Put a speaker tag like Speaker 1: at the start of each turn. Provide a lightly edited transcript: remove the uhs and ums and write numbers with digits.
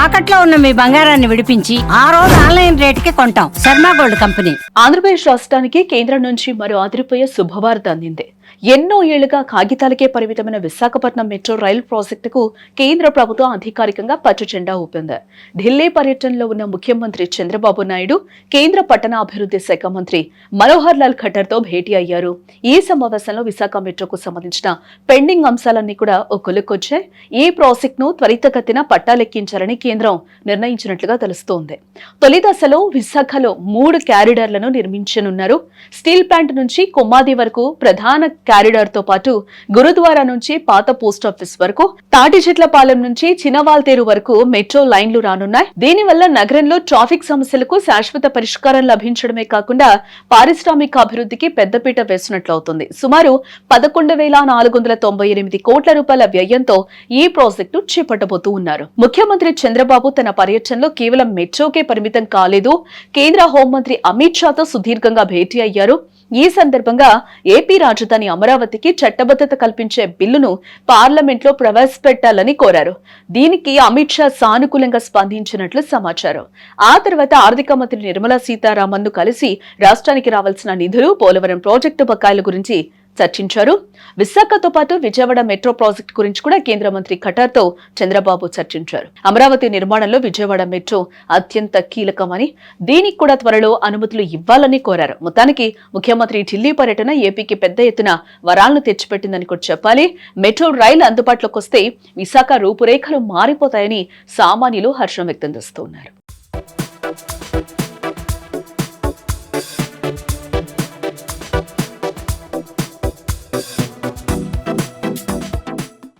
Speaker 1: తాకట్లో ఉన్న మీ బంగారాన్ని విడిపించి ఆ రోజు ఆన్లైన్ రేటుకి కొంటాం. Sharma gold company.
Speaker 2: ఆంధ్రప్రదేశ్ రాష్ట్రానికి కేంద్రం నుంచి మరో అదిరిపోయే శుభవార్త అందింది. ఎన్నో ఏళ్లుగా కాగితాలకే పరిమితమైన విశాఖపట్నం మెట్రో రైలు ప్రాజెక్టుకు కేంద్ర ప్రభుత్వం అధికారికంగా పచ్చజెండా ఊపింది. ఢిల్లీ పర్యటనలో ఉన్న ముఖ్యమంత్రి చంద్రబాబు నాయుడు కేంద్ర పట్టణాభివృద్ధి శాఖ మంత్రి మనోహర్ లాల్ ఖట్టర్ తో భేటీ అయ్యారు. ఈ సమావేశంలో విశాఖ మెట్రోకు సంబంధించిన పెండింగ్ అంశాలన్నీ కూడా ఓ కొలుక్కొచ్చాయి. ఈ ప్రాజెక్టును త్వరితగతిన పట్టాలెక్కించాలని కేంద్రం నిర్ణయించినట్లుగా తెలుస్తోంది. తొలి దశలో విశాఖలో 3 క్యారిడార్లను నిర్మించనున్నారు. స్టీల్ ప్లాంట్ నుంచి కొమ్మాది వరకు ప్రధాన క్యారిడార్ తో పాటు గురుద్వారా నుంచి పాత పోస్టాఫీస్ వరకు, తాటిచెట్లపాలెం నుంచి చినవాల్తేరు వరకు మెట్రో లైన్లు రానున్నాయి. దీనివల్ల నగరంలో ట్రాఫిక్ సమస్యలకు శాశ్వత పరిష్కారం లభించడమే కాకుండా పారిశ్రామిక అభివృద్ధికి పెద్దపీట వేసినట్లవుతుంది. సుమారు 11,498 కోట్ల రూపాయల వ్యయంతో ఈ ప్రాజెక్టు చేపట్టబోతూ ఉన్నారు. ముఖ్యమంత్రి చంద్రబాబు తన పర్యటనలో కేవలం మెట్రోకే పరిమితం కాలేదు. కేంద్ర హోంమంత్రి అమిత్ షాతో సుదీర్ఘంగా భేటీ అయ్యారు. ఈ సందర్భంగా ఏపీ రాజధాని అమరావతికి చట్టబద్ధత కల్పించే బిల్లును పార్లమెంట్లో ప్రవేశపెట్టాలని కోరారు. దీనికి అమిత్ షా సానుకూలంగా స్పందించినట్లు సమాచారం. ఆ తర్వాత ఆర్థిక మంత్రి నిర్మలా సీతారామన్ ను కలిసి రాష్ట్రానికి రావాల్సిన నిధులు, పోలవరం ప్రాజెక్టు బకాయిల గురించి చర్చించారు. విశాఖతో పాటు విజయవాడ మెట్రో ప్రాజెక్టు గురించి కూడా కేంద్ర మంత్రి ఖట్టర్ తో చంద్రబాబు చర్చించారు. అమరావతి నిర్మాణంలో విజయవాడ మెట్రో అత్యంత కీలకమని, దీనికి కూడా త్వరలో అనుమతులు ఇవ్వాలని కోరారు. మొత్తానికి ముఖ్యమంత్రి ఢిల్లీ పర్యటన ఏపీకి పెద్ద ఎత్తున వరాలను తెచ్చిపెట్టిందని కూడా చెప్పాలి. మెట్రో రైలు అందుబాటులోకి వస్తే విశాఖ రూపురేఖలు మారిపోతాయని సామాన్యులు హర్షం వ్యక్తం చేస్తున్నారు.